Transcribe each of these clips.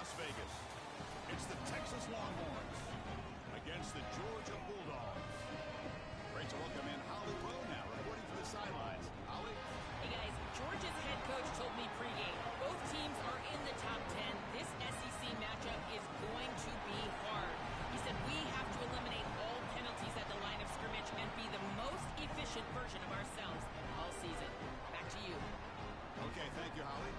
Las Vegas. It's the Texas Longhorns against the Georgia Bulldogs. Great to welcome in Holly Rowe now, reporting from the sidelines. Holly? Hey guys, Georgia's head coach told me pregame, both teams are in the top 10. This SEC matchup is going to be hard. He said we have to eliminate all penalties at the line of scrimmage and be the most efficient version of ourselves all season. Back to you. Okay, thank you, Holly.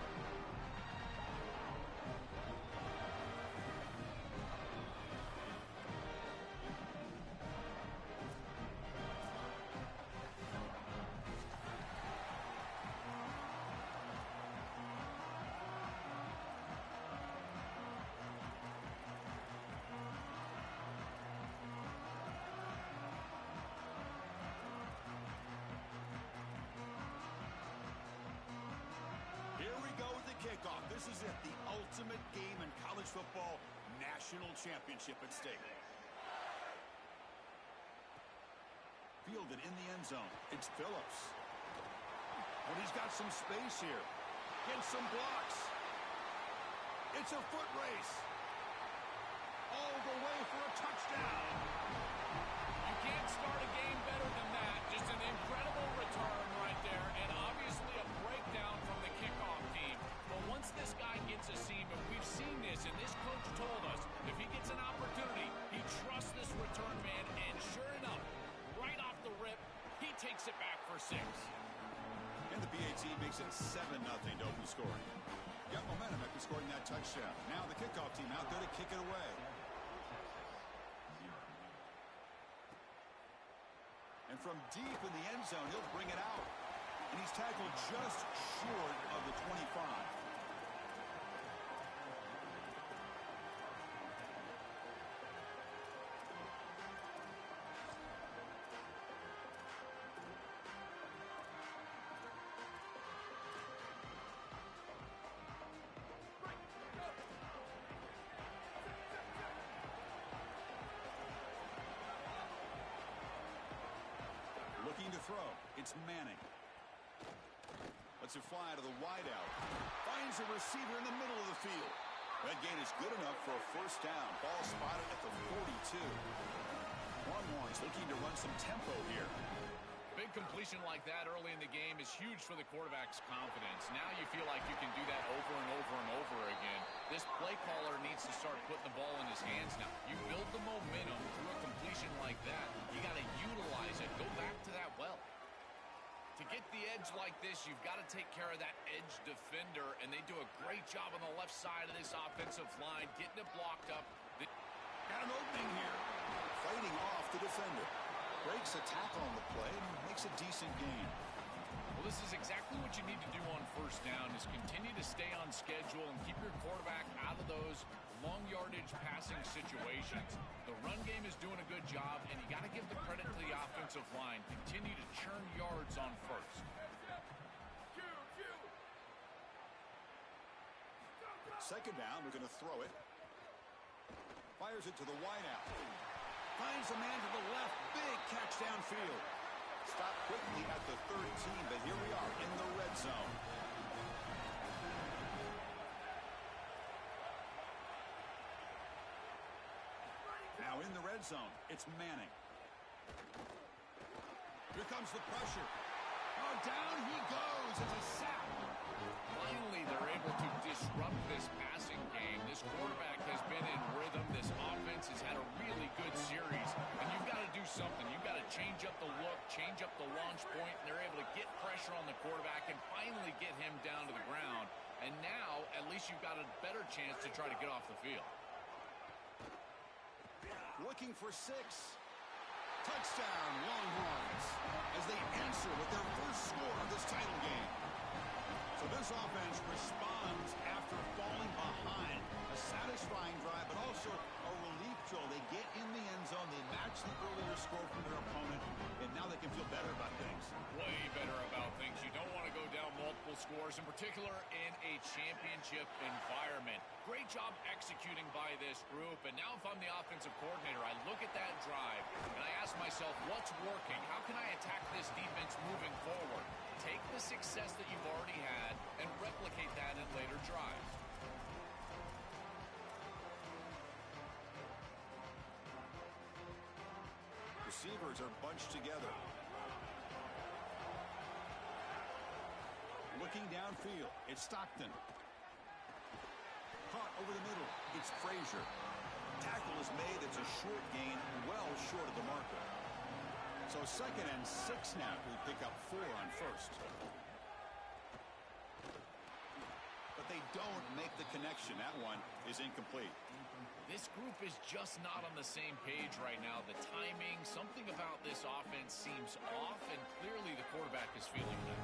Kickoff. This is it, the ultimate game in college football, national championship at stake. Fielded in the end zone. It's Phillips. But he's got some space here. Gets some blocks. It's a foot race. All the way for a touchdown. You can't start a game better than that. Just an incredible return right there, and obviously a breakdown from the kickoff team. But once this guy gets a seam, and we've seen this, and this coach told us, if he gets an opportunity, he trusts this return man, and sure enough, right off the rip, he takes it back for 6. And the PAT makes it 7-0 to open scoring. Got momentum after scoring that touchdown. Now the kickoff team out there to kick it away. And from deep in the end zone, he'll bring it out. And he's tackled just short of the 25. Looking to throw. It's Manning. Lets it fly to the wideout. Finds a receiver in the middle of the field. That gain is good enough for a first down. Ball spotted at the 42. Longhorns looking to run some tempo here. Big completion like that early in the game is huge for the quarterback's confidence. Now you feel like you can do that over and over and over again. This play caller needs to start putting the ball in his hands now. You build the momentum through a completion like that. You got to utilize it. Go back to that well. To get the edge like this, you've got to take care of that edge defender, and they do a great job on the left side of this offensive line, getting it blocked up. Got an opening here. Fighting off the defender. Breaks a tackle on the play and makes a decent gain. Well, this is exactly what you need to do on first down, is continue to stay on schedule and keep your quarterback out of those long yardage passing situations. The run game is doing a good job, and you got to give the credit to the offensive line. Continue to churn yards on first. Second down, we're going to throw it. Fires it to the wideout. Finds a man to the left. Big catch downfield. Stopped quickly at the 13, but here we are in the red zone. Now in the red zone, it's Manning. Here comes the pressure. Oh, down he goes. It's a sack. Finally, they're able to disrupt this passing game. This quarterback has been in rhythm. This offense has had a really good series. And you've got to do something. You've got to change up the look, change up the launch point, and they're able to get pressure on the quarterback and finally get him down to the ground. And now, at least you've got a better chance to try to get off the field. Looking for 6. Touchdown, Longhorns, as they answer with their first score of this title game. So this offense responds after falling behind. A satisfying drive, but also a relief draw. They get in the end zone. They match the earlier score from their opponent, and now they can feel better about things. Way better about things. You don't want to go down multiple scores, in particular in a championship environment. Great job executing by this group, and now if I'm the offensive coordinator, I look at that drive, and I ask myself, what's working? How can I attack this defense moving forward? Take the success that you've already had and replicate that in later drives. receivers are bunched together. Looking downfield, it's Stockton. Caught over the middle, it's Frazier. Tackle is made, it's a short gain, well short of the marker. So 2nd and 6 now. We pick up 4 on first. But they don't make the connection. That one is incomplete. This group is just not on the same page right now. The timing, something about this offense seems off, and clearly the quarterback is feeling that.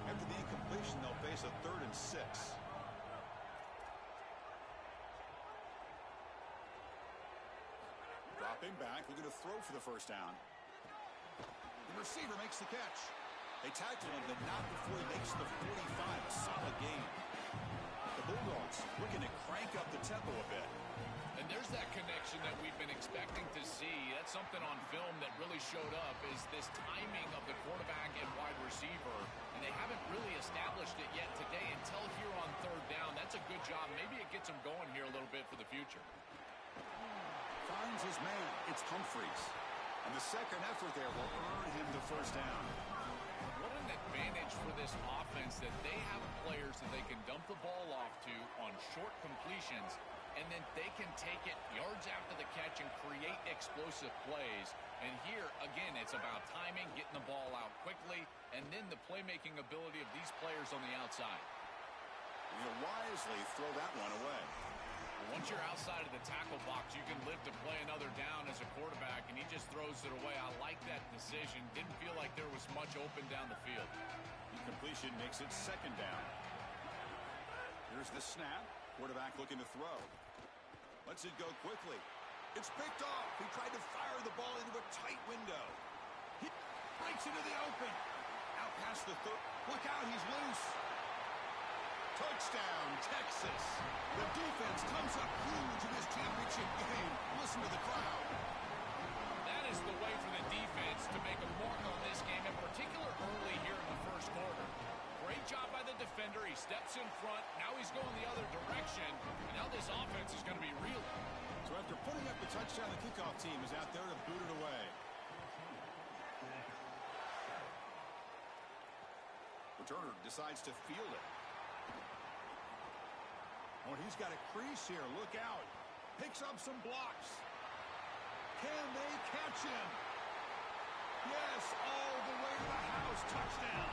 After the incompletion, they'll face a 3rd and 6. Dropping back, looking to throw for the first down. The receiver makes the catch. They tackle him, but not before he makes the 45. A solid gain. The Bulldogs looking to crank up the tempo a bit. And there's that connection that we've been expecting to see. That's something on film that really showed up, is this timing of the quarterback and wide receiver. And they haven't really established it yet today until here on 3rd down. That's a good job. Maybe it gets them going here a little bit for the future. Finds his man. It's Humphreys. And the second effort there will earn him the first down. What an advantage for this offense that they have players that they can dump the ball off to on short completions, and then they can take it yards after the catch and create explosive plays. And here, again, it's about timing, getting the ball out quickly, and then the playmaking ability of these players on the outside. He'll wisely throw that one away. Once you're outside of the tackle box, you can live to play another down as a quarterback, and he just throws it away. I like that decision. Didn't feel like there was much open down the field. Incompletion makes it 2nd down. Here's the snap. Quarterback looking to throw. Lets it go quickly. It's picked off. He tried to fire the ball into a tight window. He breaks into the open. Out past the 3rd. Look out, he's loose. Touchdown, Texas. The defense comes up huge in this championship game. Listen to the crowd. That is the way for the defense to make a mark on this game, in particular early here in the 1st quarter. Great job by the defender. He steps in front. Now he's going the other direction. And now this offense is going to be real. So after putting up the touchdown, the kickoff team is out there to boot it away. Returner decides to field it. Oh, he's got a crease here. Look out. Picks up some blocks. Can they catch him? Yes, all the way to the house. Touchdown.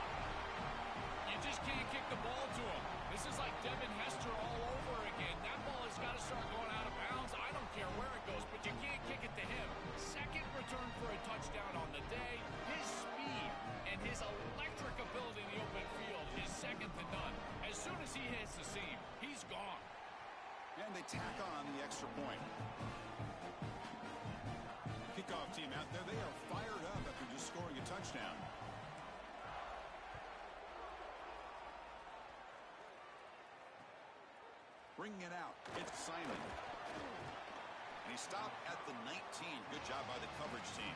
You just can't kick the ball to him. This is like Devin Hester all over again. That ball has got to start going out of bounds. I don't care where it goes, but you can't kick it to him. 2nd return for a touchdown on the day. His speed and his electric ability in the open field is 2nd to none. As soon as he hits the seam, he's gone. And they tack on the extra point. Kickoff team out there, they are fired up after just scoring a touchdown. Bringing it out, it's Simon. And he stopped at the 19. Good job by the coverage team.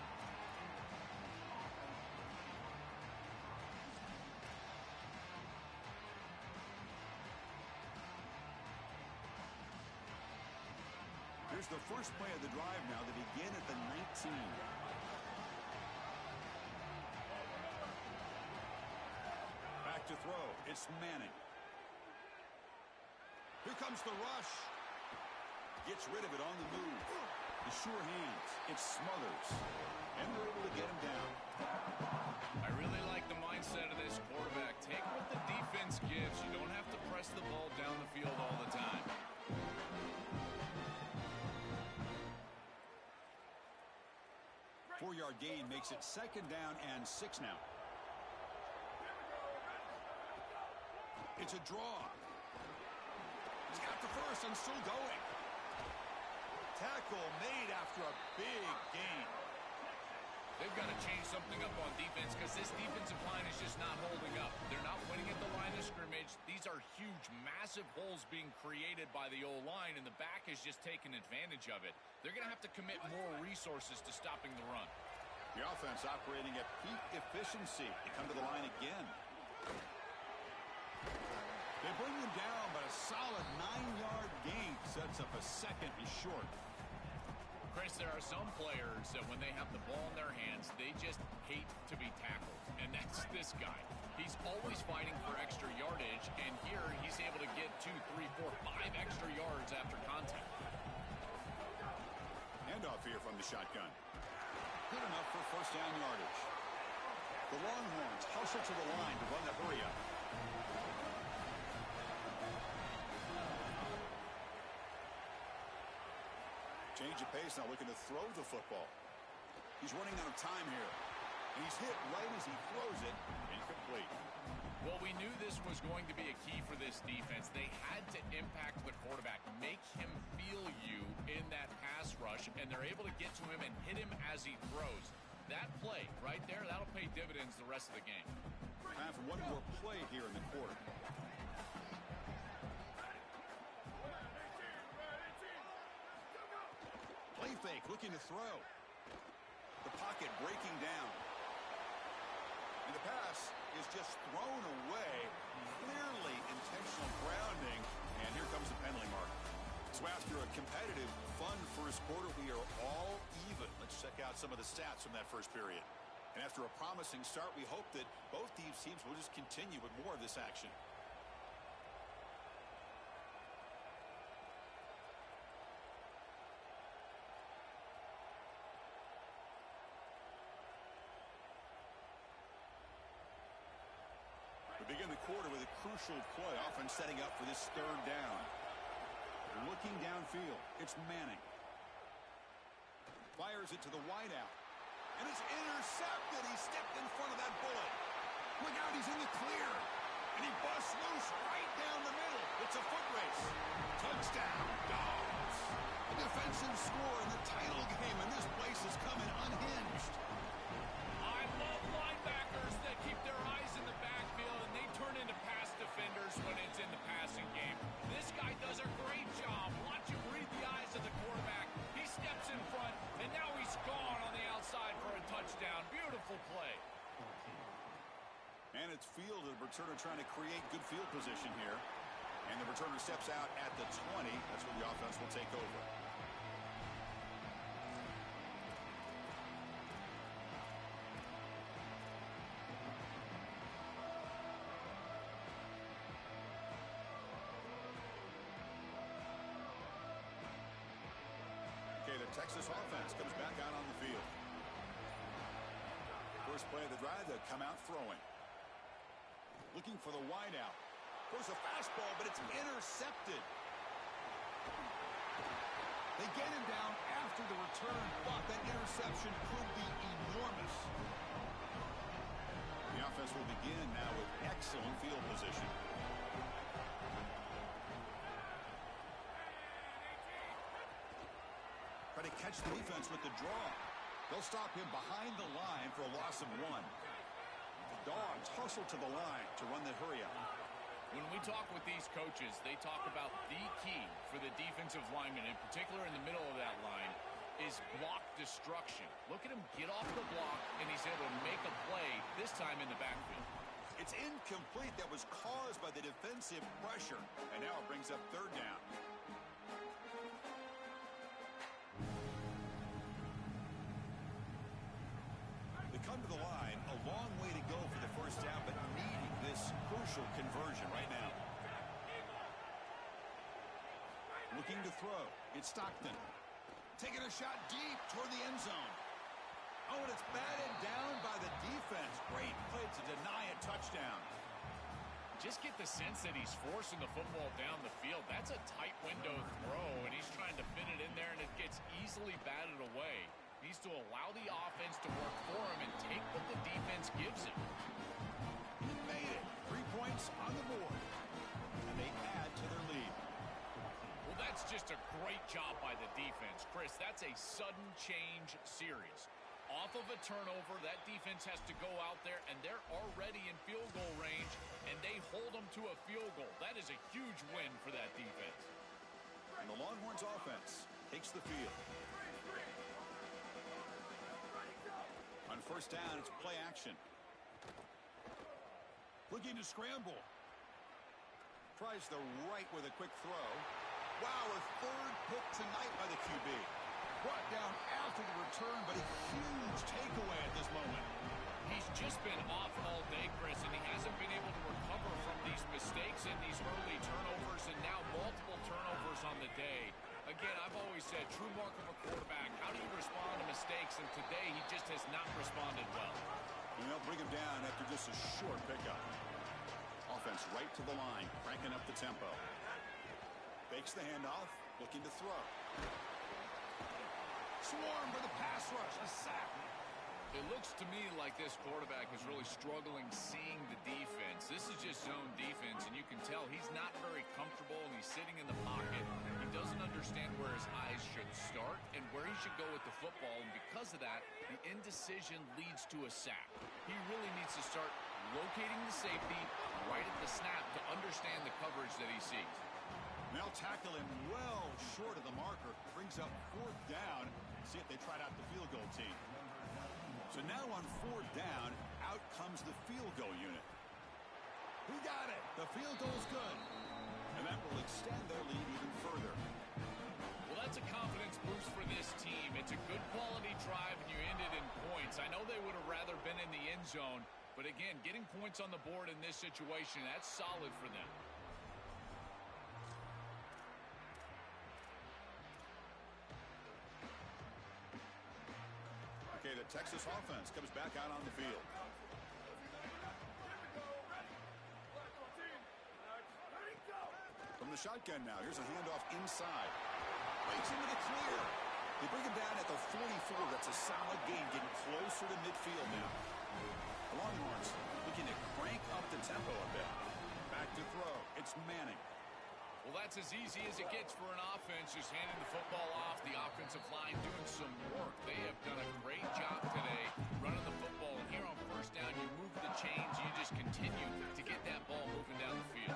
Here's the first play of the drive now. They begin at the 19. Back to throw. It's Manning. Here comes the rush. Gets rid of it on the move. The sure hands. It Smothers. And they're able to get him down. I really like the mindset of this quarterback. Take what the defense gives. You don't have to press the ball down the field all the time. Four-yard gain makes it 2nd down and 6 now. It's a draw. He's got the first and still going. Tackle made after a big gain. They've got to change something up on defense because this defensive line is just not holding up. They're not winning at the line of scrimmage. These are huge, massive holes being created by the O-line, and the back is just taking advantage of it. They're going to have to commit more resources to stopping the run. The offense operating at peak efficiency. They come to the line again. They bring him down, but a solid 9-yard gain sets up a 2nd and short. Chris, there are some players that when they have the ball in their hands, they just hate to be tackled. And that's this guy. He's always fighting for extra yardage, and here he's able to get 2, 3, 4, 5 extra yards after contact. Handoff here from the shotgun. Good enough for first down yardage. The Longhorns hustle to the line to run the hurry up. Change of pace now, looking to throw the football. He's running out of time here. And he's hit right as he throws it. Incomplete. Well, we knew this was going to be a key for this defense. They had to impact the quarterback, make him feel you in that pass rush, and they're able to get to him and hit him as he throws. That play right there, that'll pay dividends the rest of the game. Time for one more play here in the quarter. Play fake, looking to throw. The pocket breaking down. And the pass is just thrown away. Clearly intentional grounding. And here comes the penalty mark. So after a competitive, fun first quarter, we are all even. Let's check out some of the stats from that first period. And after a promising start, we hope that both these teams will just continue with more of this action. We begin the quarter with a crucial play, often setting up for this third down. Looking downfield, it's Manning. Fires it to the wideout. And it's intercepted. He stepped in front of that bullet. Look out, he's in the clear. And he busts loose right down the middle. It's a foot race. Touchdown, Dogs. A defensive score in the title game, and this place is coming unhinged. I love linebackers that keep their eyes in the backfield, and they turn into pass defenders when it's in the passing game. This guy does a great job. Watch him read the eyes of the quarterback. He steps in front, and now he's gone on the outside for a touchdown. Beautiful play. And it's field, the returner trying to create good field position here. And the returner steps out at the 20. That's where the offense will take over. Okay, the Texas offense comes back out on the field. First play of the drive, they'll come out throwing. Looking for the wideout. Throws a fastball, but it's intercepted. They get him down after the return, but that interception could be enormous. The offense will begin now with excellent field position. Try to catch the defense with the draw. They'll stop him behind the line for a loss of 1. The Dogs hustle to the line to run the hurry up. When we talk with these coaches, they talk about the key for the defensive lineman, in particular in the middle of that line, is block destruction. Look at him get off the block, and he's able to make a play, this time in the backfield. It's incomplete. That was caused by the defensive pressure. And now it brings up third down. They come to the line, a long way to go for the first down, but needing this crucial conversion right now. Looking to throw. It's Stockton. Taking a shot deep toward the end zone. Oh, and it's batted down by the defense. Great play to deny a touchdown. Just get the sense that he's forcing the football down the field. That's a tight window throw, and he's trying to fit it in there, and it gets easily batted away. He needs to allow the offense to work for him and take what the defense gives him. He made it. 3 points on the board. And they add to their lead. Well, that's just a great job by the defense. Chris, that's a sudden change series. Off of a turnover, that defense has to go out there, and they're already in field goal range, and they hold them to a field goal. That is a huge win for that defense. And the Longhorns offense takes the field. On first down, it's play action. Looking to scramble. Tries the right with a quick throw. Wow, a third pick tonight by the QB. brought down after the return, but a huge takeaway at this moment. He's just been off all day, Chris, and he hasn't been able to recover from these mistakes and these early turnovers, and now multiple turnovers on the day. Again, I've always said, true mark of a quarterback, how do you respond to mistakes? And today, he just has not responded well. And they'll bring him down after just a short pickup. Offense right to the line, cranking up the tempo. Fakes the handoff, looking to throw. Swarm for the pass rush, a sack. It looks to me like this quarterback is really struggling seeing the defense. This is just zone defense, and you can tell he's not very comfortable, and he's sitting in the pocket. He doesn't understand where his eyes should start and where he should go with the football, and because of that, the indecision leads to a sack. He really needs to start locating the safety right at the snap to understand the coverage that he sees. They'll tackle him well short of the marker. Brings up 4th down. See if they tried out the field goal team. So now on 4th down, out comes the field goal unit. He got it. The field goal's good. And that will extend their lead even further. Well, that's a confidence boost for this team. It's a good quality drive, and you end it in points. I know they would have rather been in the end zone, but again, getting points on the board in this situation, that's solid for them. Okay, the Texas offense comes back out on the field. From the shotgun now, here's a handoff inside. Waits into the clear. They bring him down at the 44. That's a solid gain, getting closer to midfield now. The Longhorns looking to crank up the tempo a bit. Back to throw. It's Manning. Well, that's as easy as it gets for an offense, just handing the football off. The offensive line doing some work. They have done a great job today running the football. And here on 1st down, you move the chains. You just continue to get that ball moving down the field.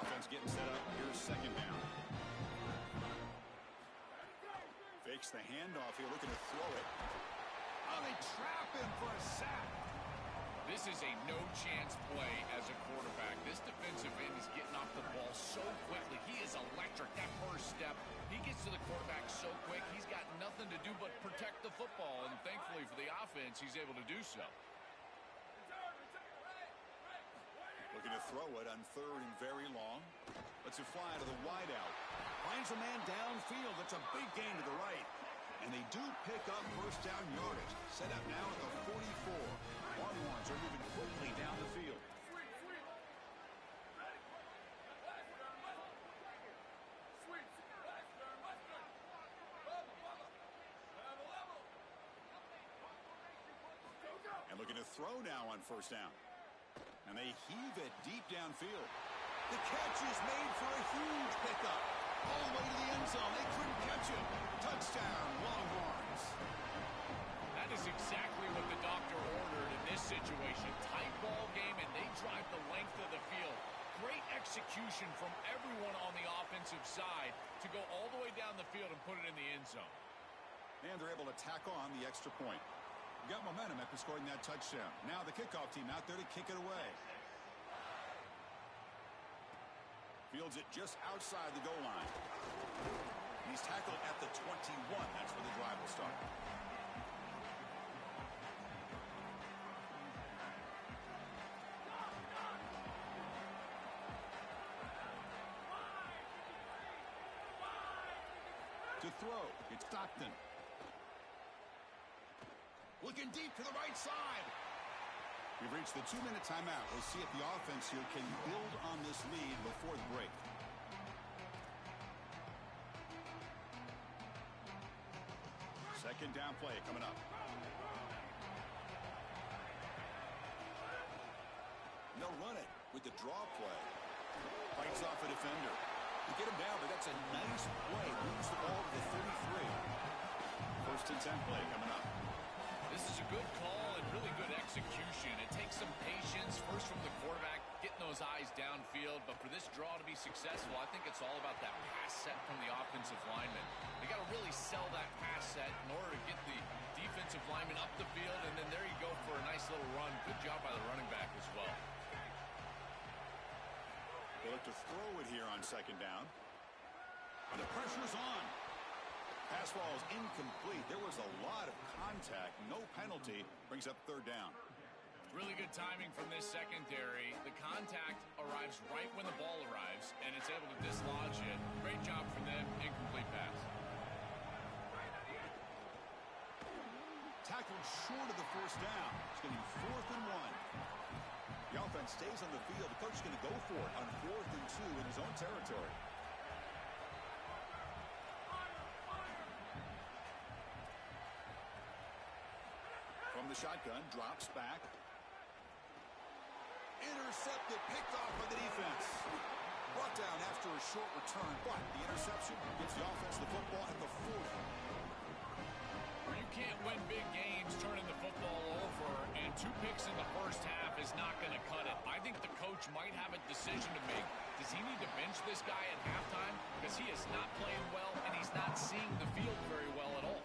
Offense getting set up. Here's 2nd down. Fakes the handoff here, looking to throw it. Oh, they trap him for a sack. This is a no-chance play as a quarterback. This defensive end is getting off the ball so quickly. He is electric. That first step, he gets to the quarterback so quick, he's got nothing to do but protect the football. And thankfully for the offense, he's able to do so. Looking to throw it on 3rd and very long. Lets it fly to the wideout. Finds a man downfield. That's a big gain to the right. And they do pick up 1st down yardage. Set up now at the 44. Longhorns are moving quickly down the field. And looking to throw now on 1st down. And they heave it deep downfield. The catch is made for a huge pickup. All the way to the end zone. They couldn't catch him. Touchdown, Longhorns. That is exactly what the doctor ordered in this situation. Tight ball game, and they drive the length of the field. Great execution from everyone on the offensive side to go all the way down the field and put it in the end zone. And they're able to tack on the extra point. Got momentum after scoring that touchdown. Now the kickoff team out there to kick it away. Fields it just outside the goal line. He's tackled at the 21. That's where the drive will start. To throw, it's Stockton. Looking deep to the right side. We've reached the 2-minute timeout. We'll see if the offense here can build on this lead before the break. Second down play coming up. They'll run it with the draw play. Fights off a defender. They get him down, but that's a nice play. Moves the ball to the 33. 1st and 10 play coming up. This is a good call and really good execution. It takes some patience, first from the quarterback, getting those eyes downfield. But for this draw to be successful, I think it's all about that pass set from the offensive lineman. They got to really sell that pass set in order to get the defensive lineman up the field. And then there you go for a nice little run. Good job by the running back as well. They look to throw it here on 2nd down. And the pressure's on. Pass ball is incomplete. There was a lot of contact. No penalty. Brings up third down. Really good timing from this secondary. The contact arrives right when the ball arrives, and it's able to dislodge it. Great job from them. Incomplete pass. Tackled short of the first down. It's going to be 4th and 1. The offense stays on the field. The coach is going to go for it on 4th and 2 in his own territory. From the shotgun, drops back. Intercepted, picked off by the defense. Brought down after a short return, but the interception gives the offense the football at the 40. Where you can't win big games turning the football over, and 2 picks in the first half is not going to cut it. I think the coach might have a decision to make. Does he need to bench this guy at halftime? Because he is not playing well, and he's not seeing the field very well at all.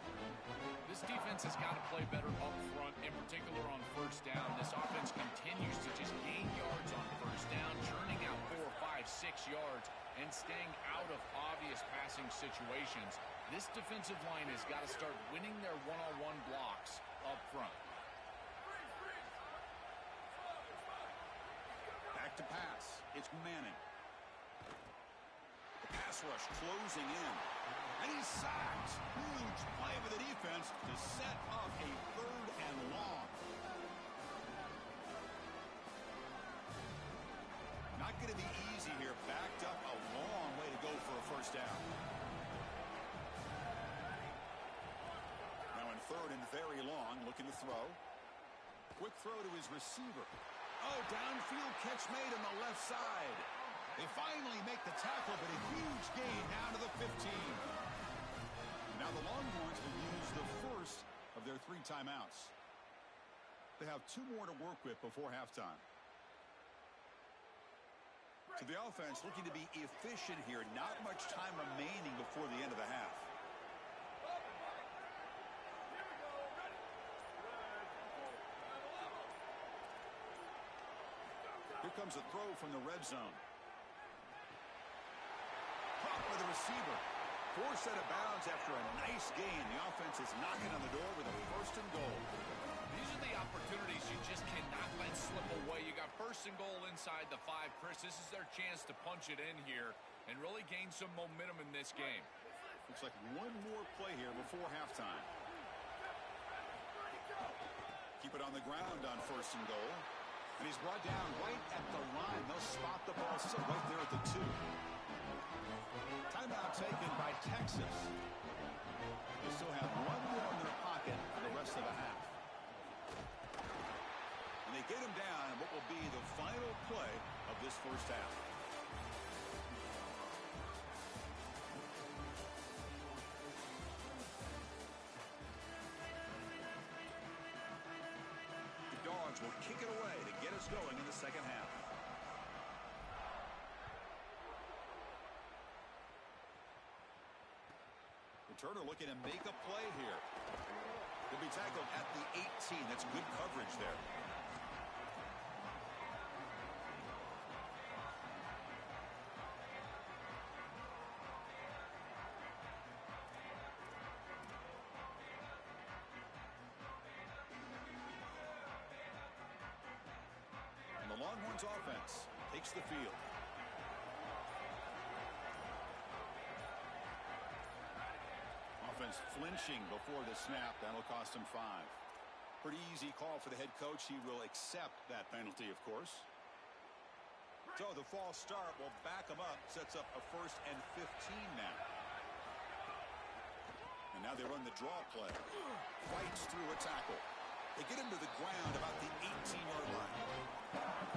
This defense has got to play better up front, in particular on first down. This offense continues to just gain yards on first down, churning out 4, 5, 6 yards, and staying out of obvious passing situations. This defensive line has got to start winning their one-on-one blocks up front. Back to pass. It's Manning. The pass rush closing in. And he's sacked. Huge play by the defense to set up a 3rd and long. Not going to be easy here. Backed up a long way to go for a first down. Now in 3rd and very long, looking to throw. Quick throw to his receiver. Oh, downfield catch made on the left side. They finally make the tackle, but a huge gain down to the 15. Now the Longhorns will use the first of their 3 timeouts. They have 2 more to work with before halftime. So the offense looking to be efficient here. Not much time remaining before the end of the half. Here comes a throw from the red zone. Caught by the receiver. Forced out of bounds after a nice gain. The offense is knocking on the door with a 1st and goal. These are the opportunities you just cannot let slip away. You got 1st and goal inside the 5. Chris, this is their chance to punch it in here and really gain some momentum in this game. Looks like 1 more play here before halftime. Keep it on the ground on 1st and goal. And he's brought down right at the line. They'll spot the ball still right there at the 2. Timeout taken by Texas. They still have 1 more in their pocket for the rest of the half. And they get him down in what will be the final play of this first half. The Dogs will kick it away to get us going in the second half. Turner looking to make a play here. He'll be tackled at the 18. That's good coverage there. And the Longhorns offense takes the field. Flinching before the snap. That'll cost him 5. Pretty easy call for the head coach. He will accept that penalty, of course. So the false start will back him up. Sets up a 1st and 15 now. And now they run the draw play. Fights through a tackle. They get him to the ground about the 18-yard line.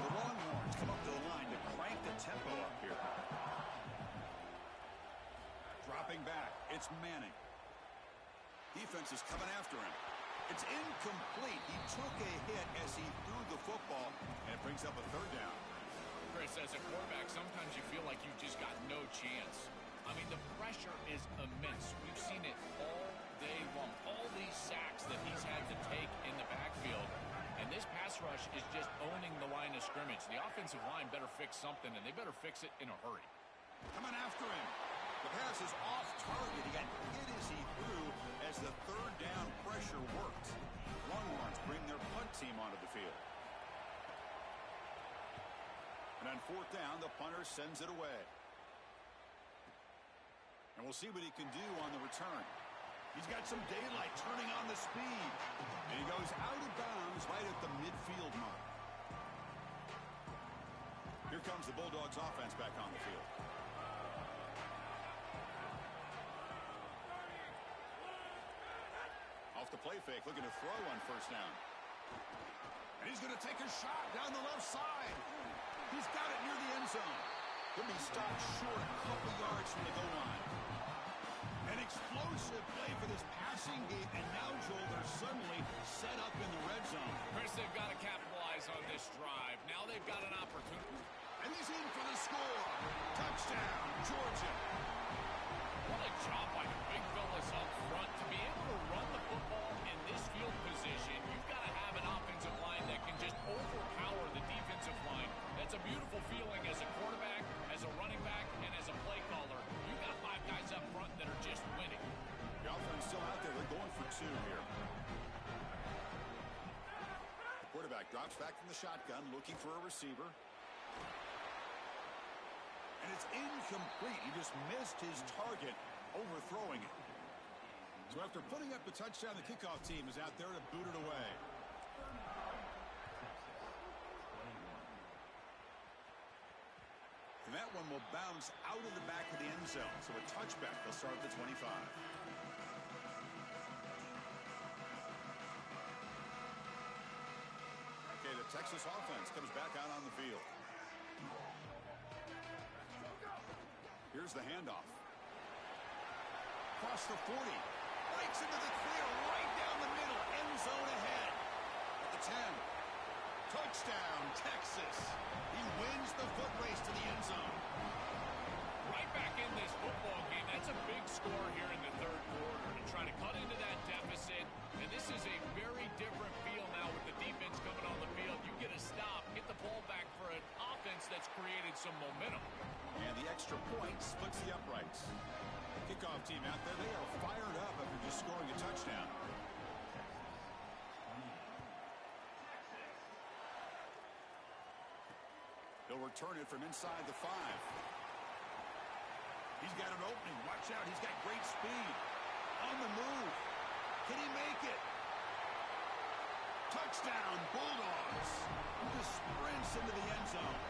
The Longhorns come up to the line to crank the tempo up here. Dropping back. It's Manning. Defense is coming after him. It's incomplete. He took a hit as he threw the football, and it brings up a 3rd down. Chris, as a quarterback, sometimes you feel like you've just got no chance. I mean, the pressure is immense. We've seen it all day long. All these sacks that he's had to take in the backfield, and this pass rush is just owning the line of scrimmage. The offensive line better fix something, and they better fix it in a hurry. Coming after him. The pass is off target. He got and hit as he threw as the third down pressure worked. Longhorns bring their punt team onto the field. And on fourth down, the punter sends it away. And we'll see what he can do on the return. He's got some daylight turning on the speed. And he goes out of bounds right at the midfield mark. Here comes the Bulldogs offense back on the field. Off the play fake, looking to throw on first down. And he's going to take a shot down the left side. He's got it near the end zone. He'll be stopped short a couple yards from the goal line. An explosive play for this passing game, and now, Joel, they're suddenly set up in the red zone. Chris, they've got to capitalize on this drive. Now they've got an opportunity. And he's in for the score. Touchdown, Georgia. What a job by the big fellas up front. To be able to run the football in this field position, you've got to have an offensive line that can just overpower the defensive line. That's a beautiful feeling as a quarterback, as a running back, and as a play caller. You've got five guys up front that are just winning. The offense still out there. They're going for two here. The quarterback drops back from the shotgun, looking for a receiver. And it's incomplete. He just missed his target, overthrowing it. So after putting up the touchdown, the kickoff team is out there to boot it away. And that one will bounce out of the back of the end zone. So a touchback. They'll start at the 25. Okay, the Texas offense comes back out on the field. Here's the handoff. Across the 40. Breaks into the clear right down the middle. End zone ahead. At the 10. Touchdown, Texas. He wins the foot race to the end zone. Right back in this football game. That's a big score here in the third quarter to try to cut into that deficit. And this is a very different feel now with the defense coming on the field. You get a stop, get the ball back for an offense that's created some momentum. And the extra point splits the uprights. Kickoff team out there, they are fired up after just scoring a touchdown. He'll return it from inside the 5. He's got an opening. Watch out. He's got great speed. On the move. Can he make it? Touchdown, Bulldogs. He just sprints into the end zone.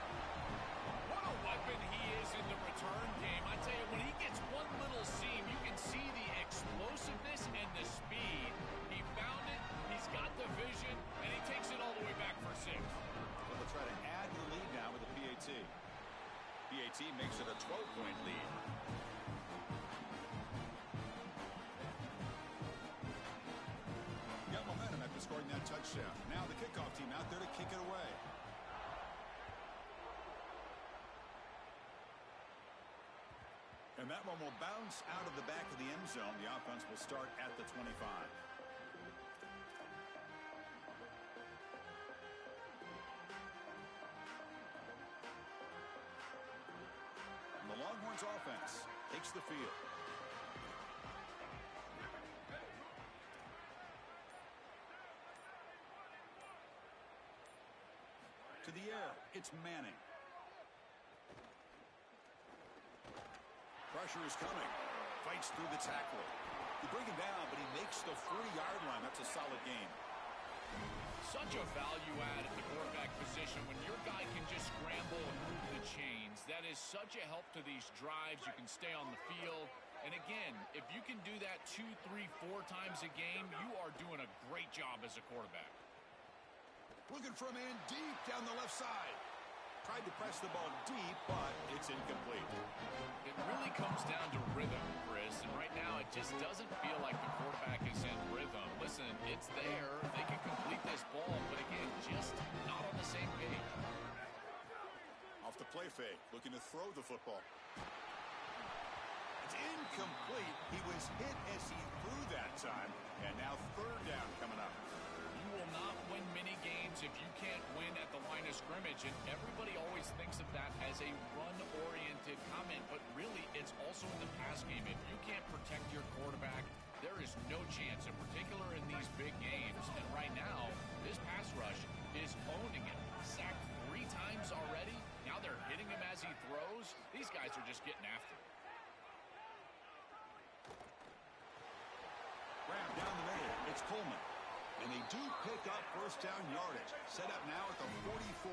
What a weapon he is in the return game. I tell you, when he gets one little seam, you can see the explosiveness and the speed. He found it, he's got the vision, and he takes it all the way back for 6. They'll try to add to the lead now with the PAT. PAT makes it a 12-point lead. Got momentum after scoring that touchdown. Now the kickoff team out there to kick it away. And that one will bounce out of the back of the end zone. The offense will start at the 25. And the Longhorns offense takes the field. To the air, it's Manning. Pressure is coming. Fights through the tackle. You bring him down, but he makes the 40-yard line. That's a solid game. Such a value add at the quarterback position when your guy can just scramble and move the chains. That is such a help to these drives. You can stay on the field. And again, if you can do that 2, 3, 4 times a game, you are doing a great job as a quarterback. Looking for a man deep down the left side. Tried to press the ball deep, but it's incomplete. It really comes down to rhythm, Chris, and right now it just doesn't feel like the quarterback is in rhythm. Listen, it's there. They can complete this ball, but again, just not on the same page. Off the play fake, looking to throw the football. It's incomplete. He was hit as he threw that time, and now third down coming up. You will not win many games if you can't win at the line of scrimmage, and everybody always thinks of that as a run-oriented comment, but really it's also in the pass this game. If you can't protect your quarterback, there is no chance, in particular in these big games. And right now, this pass rush is owning it. Sacked 3 times already. Now they're hitting him as he throws. These guys are just getting after it. Grab down the middle. It's Coleman. And they do pick up first down yardage. Set up now at the 44.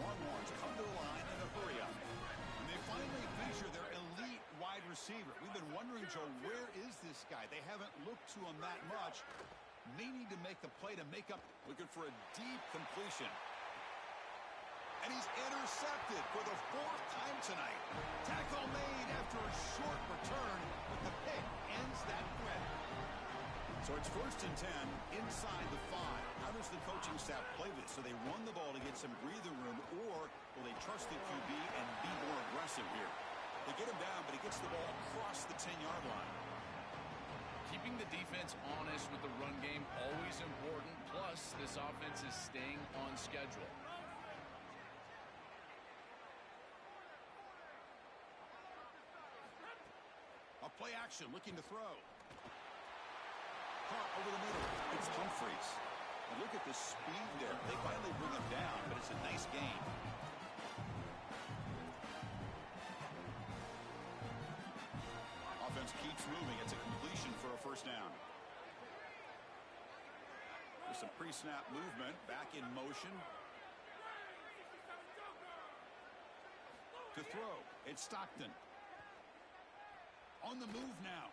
Longhorns come to the line in a hurry up. And they finally feature their elite wide receiver. We've been wondering, Joe, where is this guy? They haven't looked to him that much. May need to make the play to make up. Looking for a deep completion. And he's intercepted for the 4th time tonight. Tackle made after a short return, but the pick ends that threat. So it's 1st and 10 inside the 5. How does the coaching staff play this? So they run the ball to get some breathing room, or will they trust the QB and be more aggressive here? They get him down, but he gets the ball across the 10-yard line. Keeping the defense honest with the run game, always important. Plus, this offense is staying on schedule. A play action, looking to throw. Caught over the middle. It's Humphreys. And look at the speed there. They finally bring him down, but it's a nice gain. Offense keeps moving. It's a completion for a first down. There's some pre-snap movement. Back in motion. To throw. It's Stockton. On the move now.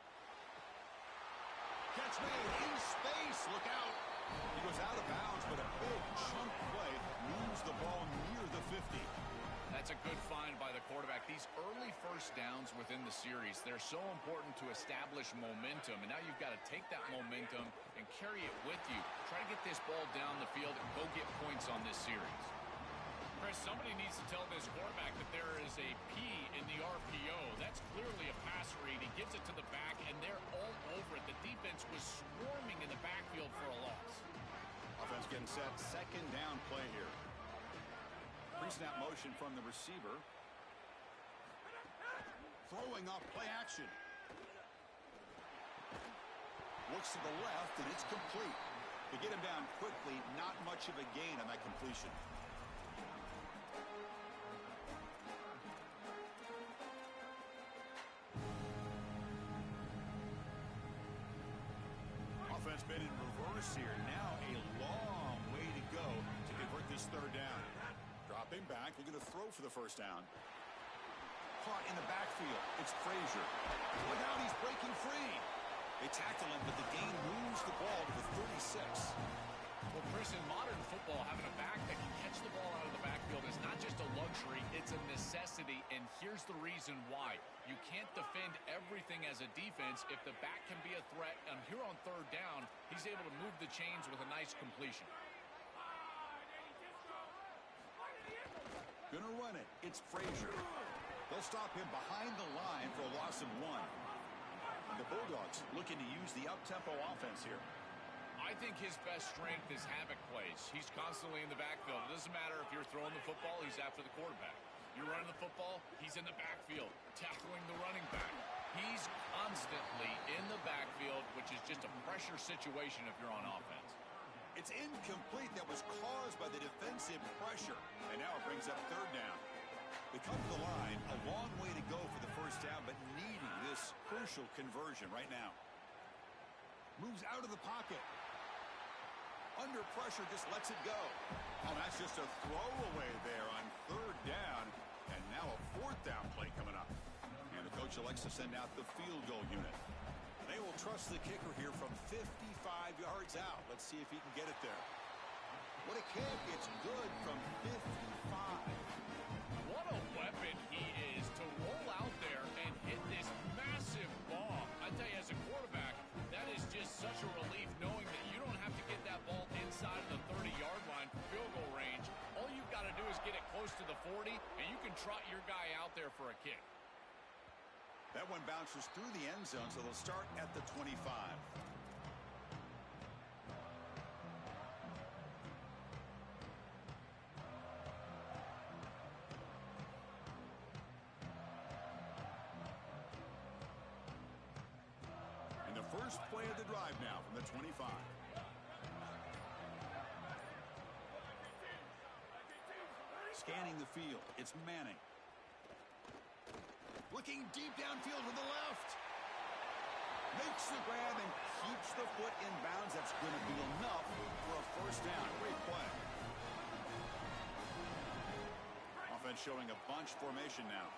Catch made in space. Look out. He goes out of bounds, but a big chunk play moves the ball near the 50. That's a good find by the quarterback. These early first downs within the series, they're so important to establish momentum. And now you've got to take that momentum and carry it with you. Try to get this ball down the field and go get points on this series. Chris, somebody needs to tell this quarterback that there is a P in the RPO. That's clearly a pass read. He gets it to the back, and they're all over it. The defense was swarming in the backfield for a loss. Offense getting set. 2nd down play here. Pre-snap motion from the receiver. Throwing off play action. Looks to the left, and it's complete. To get him down quickly, not much of a gain on that completion. Offense been in reverse here. Now a long way to go to convert this 3rd down. Dropping back, looking to throw for the first down. Caught in the backfield. It's Frazier. Look out, he's breaking free. They tackle him, but the gain moves the ball to the 36. Well, Chris, in modern football, having a back that can catch the ball out of the backfield is not just a luxury, it's a necessity, and here's the reason why. You can't defend everything as a defense if the back can be a threat, and here on 3rd down, he's able to move the chains with a nice completion. Gonna run it. It's Frazier. They'll stop him behind the line for a loss of 1. And the Bulldogs looking to use the up-tempo offense here. I think his best strength is havoc plays. He's constantly in the backfield. It doesn't matter if you're throwing the football, he's after the quarterback. You're running the football, he's in the backfield, tackling the running back. He's constantly in the backfield, which is just a pressure situation if you're on offense. It's incomplete. That was caused by the defensive pressure. And now it brings up 3rd down. They come to the line. A long way to go for the first down, but needing this crucial conversion right now. Moves out of the pocket. Under pressure, just lets it go. Oh, that's just a throwaway there on 3rd down. And now a 4th down play coming up. And the coach elects to send out the field goal unit. They will trust the kicker here from 55 yards out. Let's see if he can get it there. What a kick. It's good from 55. What a weapon he is to roll out there and hit this massive bomb. I tell you, as a quarterback, that is just such a relief knowing that you don't have to get that ball inside of the 30-yard line for field goal range. All you've got to do is get it close to the 40, and you can trot your guy out there for a kick. That one bounces through the end zone, so they'll start at the 25. First play of the drive now from the 25. Scanning the field. It's Manning. Looking deep downfield to the left. Makes the grab and keeps the foot in bounds. That's going to be enough for a first down. Great play. Offense showing a bunch formation now.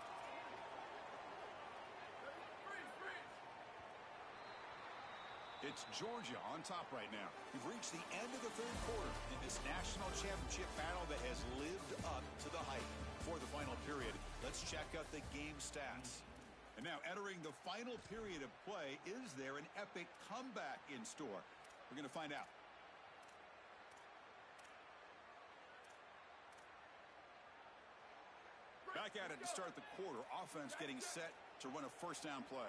It's Georgia on top right now. We've reached the end of the third quarter in this national championship battle that has lived up to the hype. For the final period, let's check out the game stats. And now entering the final period of play, is there an epic comeback in store? We're going to find out. Back at it to start the quarter. Offense getting set to run a first down play.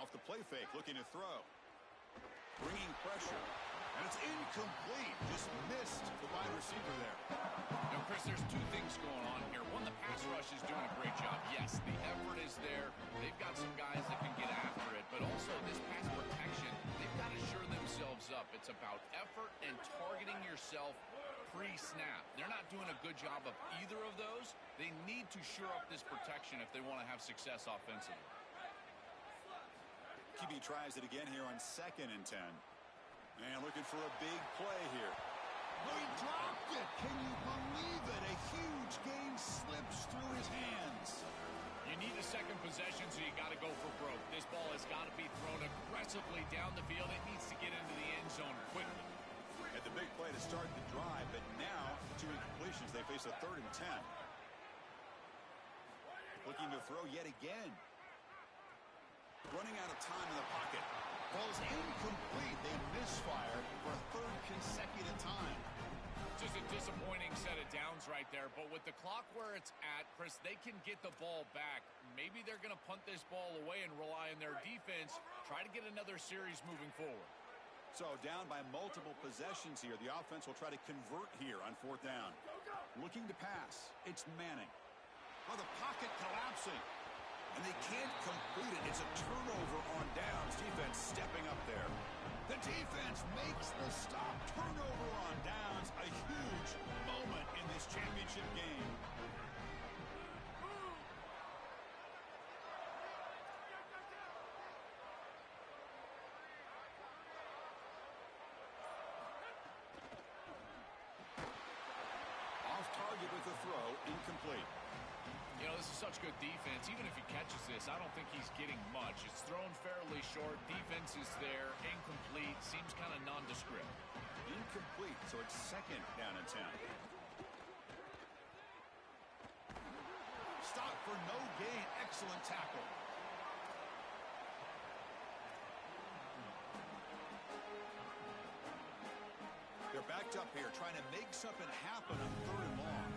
Off the play fake, looking to throw. Bringing pressure. And it's incomplete. Just missed the wide receiver there. Now, Chris, there's two things going on here. One, the pass rush is doing a great job. Yes, the effort is there. They've got some guys that can get after it. But also, this pass protection, they've got to shore themselves up. It's about effort and targeting yourself pre-snap. They're not doing a good job of either of those. They need to shore up this protection if they want to have success offensively. QB tries it again here on 2nd and 10. And looking for a big play here. Oh, he dropped it. Can you believe it? A huge gain slips through his hands. You need a second possession, so you got to go for broke. This ball has got to be thrown aggressively down the field. It needs to get into the end zone quickly. At the big play to start the drive, but now 2 incompletions. They face a 3rd and 10. Looking to throw yet again. Running out of time in the pocket. Ball's incomplete. They misfire for a 3rd consecutive time. Just a disappointing set of downs right there. But with the clock where it's at, Chris, they can get the ball back. Maybe they're going to punt this ball away and rely on their defense. Try to get another series moving forward. So down by multiple possessions here. The offense will try to convert here on 4th down. Looking to pass. It's Manning. Oh, the pocket collapsing. And they can't complete it. It's a turnover on downs. Defense stepping up there. The defense makes the stop. Turnover on downs. A huge moment in this championship game. Off target with the throw. Incomplete. You know, this is such good defense. Even if he catches this, I don't think he's getting much. It's thrown fairly short. Defense is there. Incomplete. Seems kind of nondescript. Incomplete, so it's 2nd down and 10. Stop for no gain. Excellent tackle. They're backed up here, trying to make something happen on 3rd and long.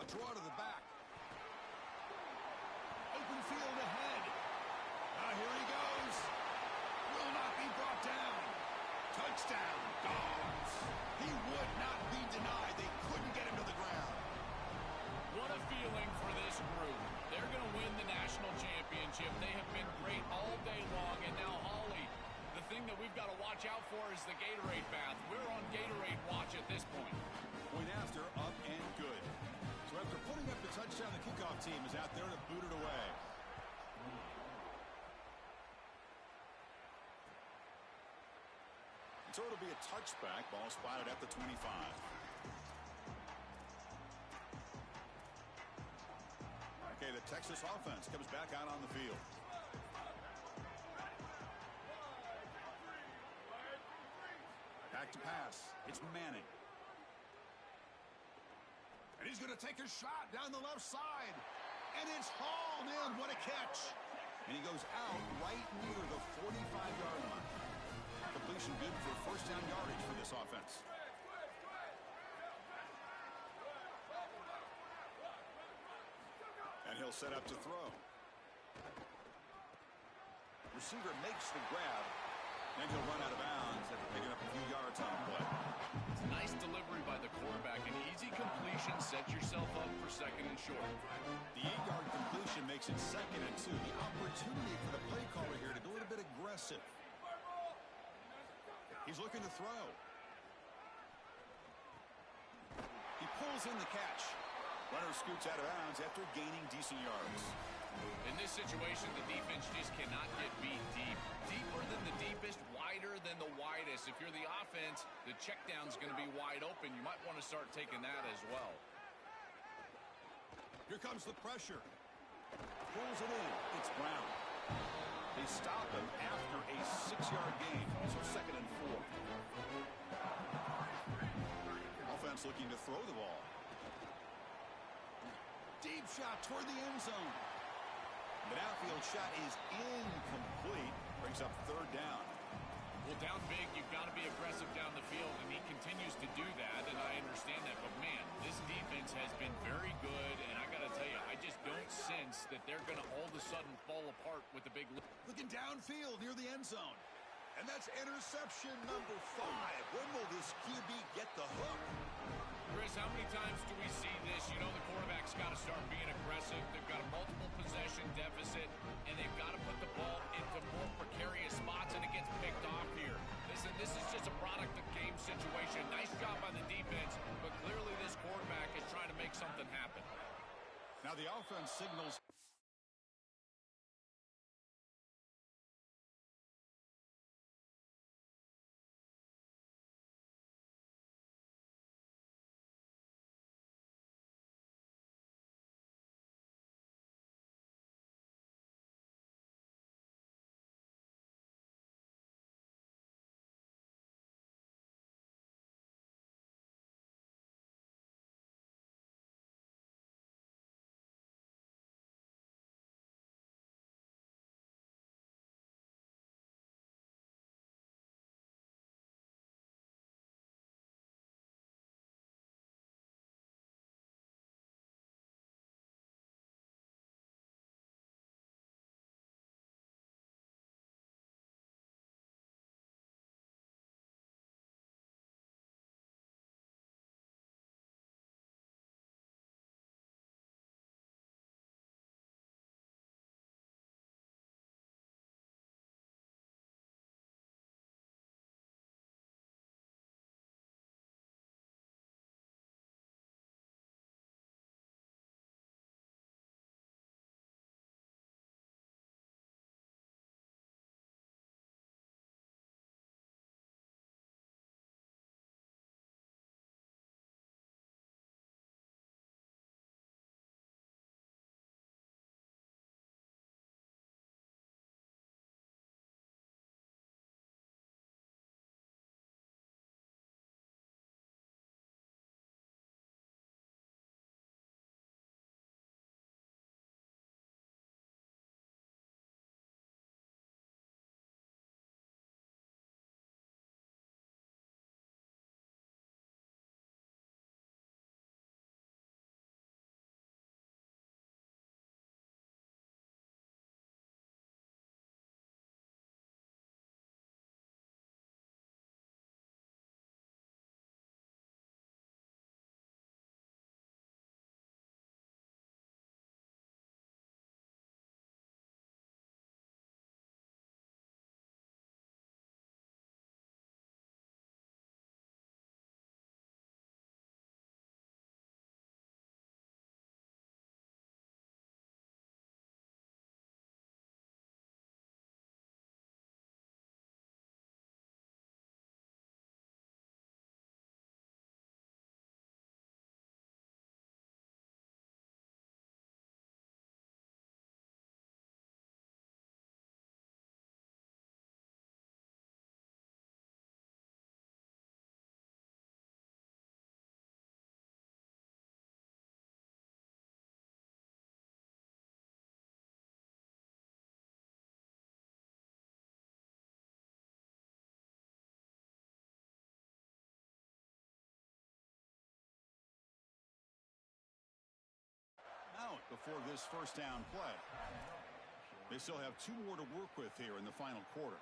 Draw to the back. Open field ahead. Now here he goes. Will not be brought down. Touchdown, Dogs. He would not be denied. They couldn't get him to the ground. What a feeling for this group. They're going to win the national championship. They have been great all day long. And now, Holly, the thing that we've got to watch out for is the Gatorade bath. We're on Gatorade watch at this point. Point after, up and good. So after putting up the touchdown, the kickoff team is out there to boot it away. So it'll be a touchback. Ball spotted at the 25. Okay, the Texas offense comes back out on the field. Back to pass. It's Manning. And he's going to take a shot down the left side. And it's hauled in. What a catch. And he goes out right near the 45-yard line. Completion good for first down yardage for this offense. And he'll set up to throw. Receiver makes the grab. And he'll run out of bounds after picking up a few yards on the play. It's a nice delivery by the quarterback. An easy completion sets yourself up for 2nd and short. The 8-yard completion makes it 2nd and 2. The opportunity for the play caller here to go a little bit aggressive. He's looking to throw. He pulls in the catch. Runner scoots out of bounds after gaining decent yards. In this situation, the defense just cannot get beat deep. Deeper than the deepest, wider than the widest. If you're the offense, the check down's going to be wide open. You might want to start taking that as well. Here comes the pressure. Pulls it in. It's Brown. They stop him after a 6-yard gain. So 2nd and 4. Offense looking to throw the ball. Deep shot toward the end zone. The downfield shot is incomplete. Brings up 3rd down. Well, down big, you've got to be aggressive down the field, and he continues to do that, and I understand that. But, man, this defense has been very good, and I got to tell you, I just don't sense that they're going to all of a sudden fall apart with the big... Looking downfield near the end zone. And that's interception number 5. When will this QB get the hook? Chris, how many times do we see this? You know the quarterback's got to start being aggressive. They've got a multiple possession deficit, and they've got to put the ball into more precarious spots, and it gets picked off here. Listen, this is just a product of game situation. Nice job by the defense, but clearly this quarterback is trying to make something happen. Now the offense signals... out before this first down play. They still have 2 more to work with here in the final quarter.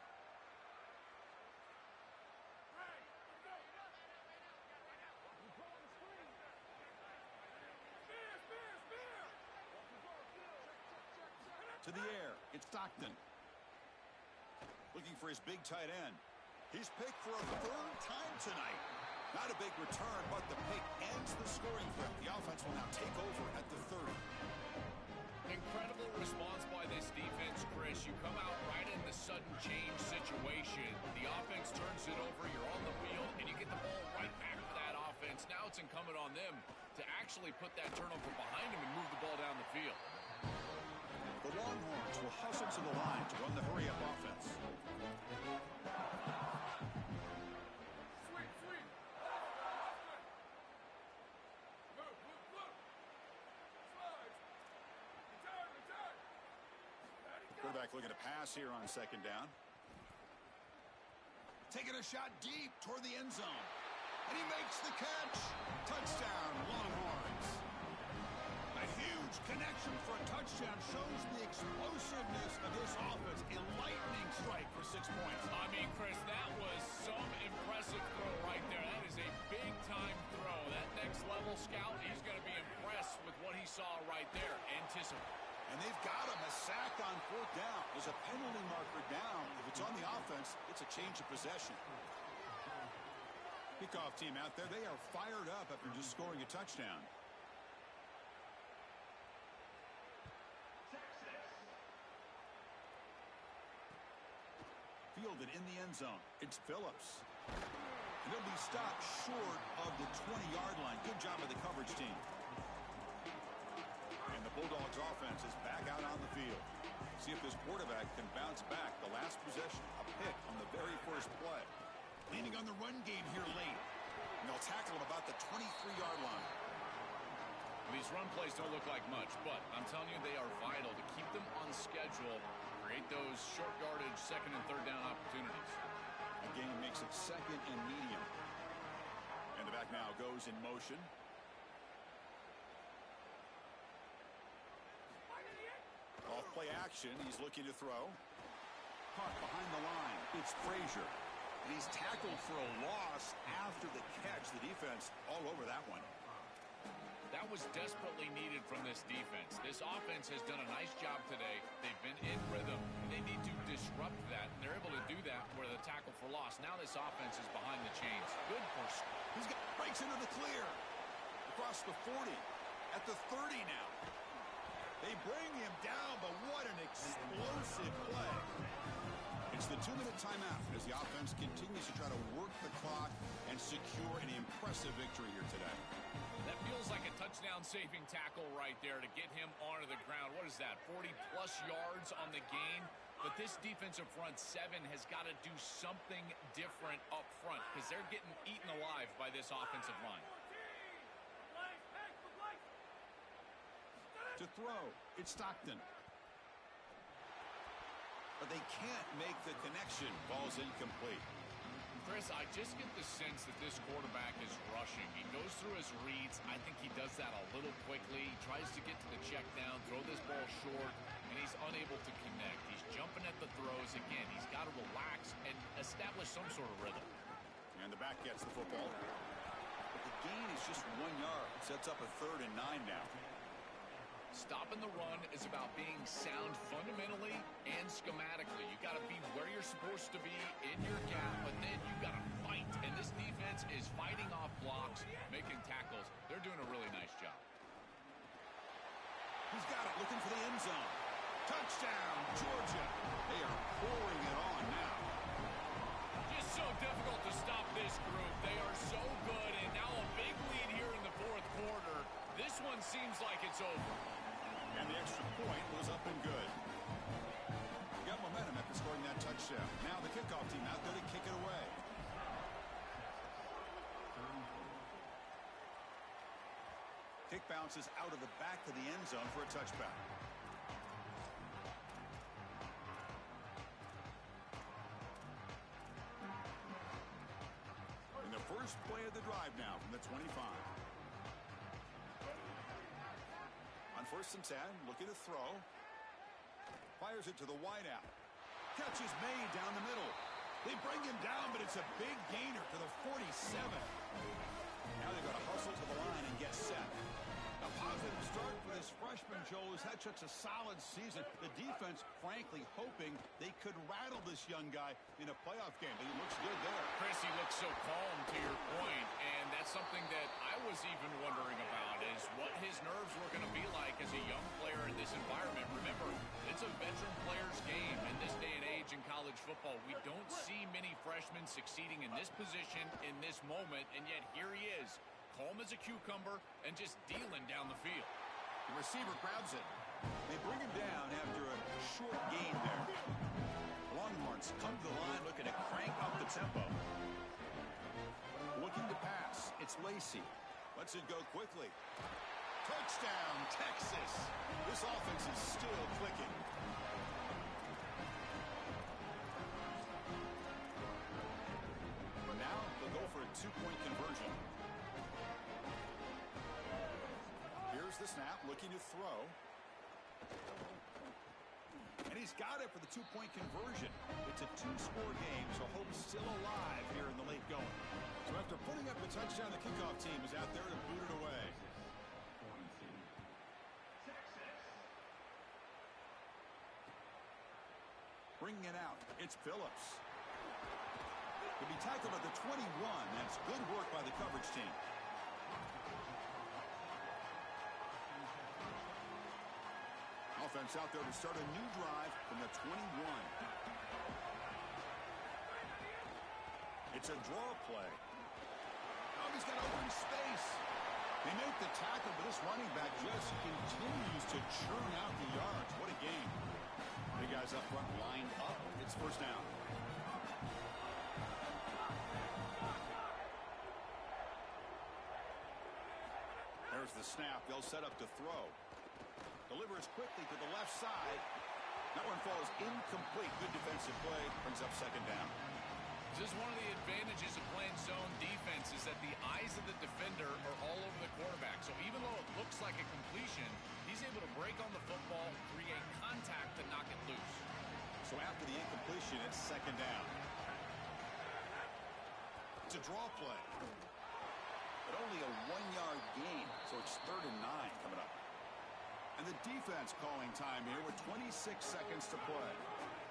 It's Stockton. Looking for his big tight end. He's picked for a third time tonight. Not a big return, but the pick ends the scoring threat. The offense will now take over at the 30. Incredible response by this defense, Chris. You come out right in the sudden change situation. The offense turns it over, you're on the wheel, and you get the ball right back to that offense. Now it's incumbent on them to actually put that turnover behind them and move the ball down the field. The Longhorns will hustle to the line to run the hurry-up offense. Quarterback looking to pass here on second down. Taking a shot deep toward the end zone. And he makes the catch. Touchdown, Longhorns. A huge connection for a touchdown shows the explosiveness of this offense. A lightning strike for 6 points. I mean, Chris, that was some impressive throw right there. That is a big-time throw. That next-level scout, he's going to be impressed with what he saw right there. Anticipate. And they've got him a sack on fourth down. There's a penalty marker down. If it's on the offense, it's a change of possession. Kickoff team out there, they are fired up after just scoring a touchdown. Fielded in the end zone. It's Phillips. And they'll be stopped short of the 20-yard line. Good job of the coverage team. And the Bulldogs offense is back out on the field. See if this quarterback can bounce back. The last possession, a pick on the very first play. Leaning on the run game here late. And they'll tackle him about the 23-yard line. These run plays don't look like much, but I'm telling you, they are vital to keep them on schedule, create those short yardage second and third down opportunities. Again, makes it second and medium. And the back now goes in motion. Off play action, he's looking to throw. Caught behind the line, it's Frazier. And he's tackled for a loss after the catch. The defense all over that one. That was desperately needed from this defense. This offense has done a nice job today. They've been in rhythm. They need to disrupt that, and they're able to do that with a tackle for loss. Now this offense is behind the chains. Good for. He's got breaks into the clear. Across the 40. At the 30 now. They bring him down, but what an explosive play. It's the 2-minute timeout as the offense continues to try to work the clock and secure an impressive victory here today. That feels like a touchdown-saving tackle right there to get him onto the ground. What is that, 40-plus yards on the game? But this defensive front seven has got to do something different up front because they're getting eaten alive by this offensive line. To throw, it's Stockton. But they can't make the connection. Ball's incomplete. Chris, I just get the sense that this quarterback is rushing. He goes through his reads. I think he does that a little quickly. He tries to get to the check down, throw this ball short, and he's unable to connect. He's jumping at the throws. Again, he's got to relax and establish some sort of rhythm. And the back gets the football. But the gain is just 1 yard. Sets up a 3rd and 9 now. Stopping the run is about being sound fundamentally and schematically. You got to be where you're supposed to be in your gap, but then you got to fight. And this defense is fighting off blocks, making tackles. They're doing a really nice job. He's got it, looking for the end zone. Touchdown, Georgia. They are pouring it on now. Just so difficult to stop this group. They are so good, and now a big lead here in the fourth quarter. This one seems like it's over. And the extra point was up and good. Got momentum after scoring that touchdown. Now the kickoff team out there to kick it away. Kick bounces out of the back of the end zone for a touchback. In the first play of the drive now from the 25. On 1st and 10, looking to throw. Fires it to the wideout. Catch is made down the middle. They bring him down, but it's a big gainer to the 47. Now they've got to hustle to the line and get set. A positive start for this freshman, Joe, who's had such a solid season. The defense, frankly, hoping they could rattle this young guy in a playoff game. But he looks good there. Chris, he looks so calm, to your point, and that's something that I was even wondering about, is what his nerves were going to be like as a young player in this environment. Remember, it's a veteran player's game in this day and age in college football. We don't see many freshmen succeeding in this position, in this moment, and yet here he is, calm as a cucumber and just dealing down the field. The receiver grabs it. They bring him down after a short gain there. Longhorns come to the line looking to crank up the tempo. Looking to pass. It's Lacey. Lets it go quickly. Touchdown, Texas. This offense is still clicking. Now they'll go for a two-point conversion. Here's the snap, looking to throw. And he's got it for the two-point conversion. It's a two-score game, so hope's still alive here in the late going. So after putting up the touchdown, the kickoff team is out there to boot it away. Bringing it out, it's Phillips. He'll be tackled at the 21. That's good work by the coverage team. Offense out there to start a new drive from the 21. It's a draw play. Oh, he's got open space. They make the tackle, but this running back just continues to churn out the yards. What a game. Big guys up front lined up. It's first down. There's the snap. They'll set up to throw. Delivers quickly to the left side. That one falls incomplete. Good defensive play. Brings up second down. This is one of the advantages of playing zone defense, is that the eyes of the defender are all over the quarterback. So even though it looks like a completion, he's able to break on the football, create contact, and knock it loose. So after the incompletion, it's second down. It's a draw play. But only a 1-yard gain, so it's 3rd and 9 coming up. And the defense calling time here with 26 seconds to play.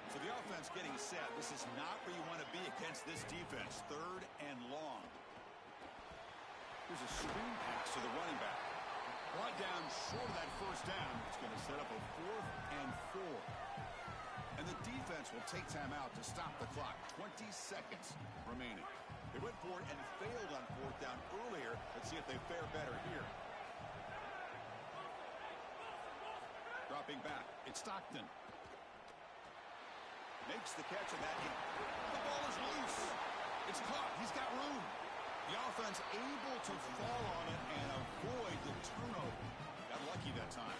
So the offense getting set. This is not where you want to be against this defense. 3rd and long. Here's a screen pass to the running back. Brought down short of that first down. It's going to set up a 4th and 4. And the defense will take time out to stop the clock. 20 seconds remaining. They went for it and failed on 4th down earlier. Let's see if they fare better here. Dropping back. It's Stockton. Makes the catch of that. The ball is loose. It's caught. He's got room. The offense able to fall on it and avoid the turnover. Got lucky that time.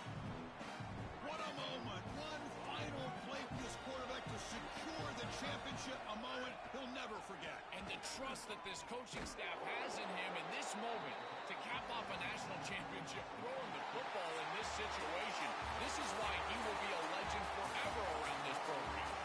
What a moment. One final play for this quarterback to secure the championship. A moment he'll never forget. And the trust that this coaching staff has in him in this moment to cap off a national championship, throwing the football in this situation. This is why he will be a legend forever around this program.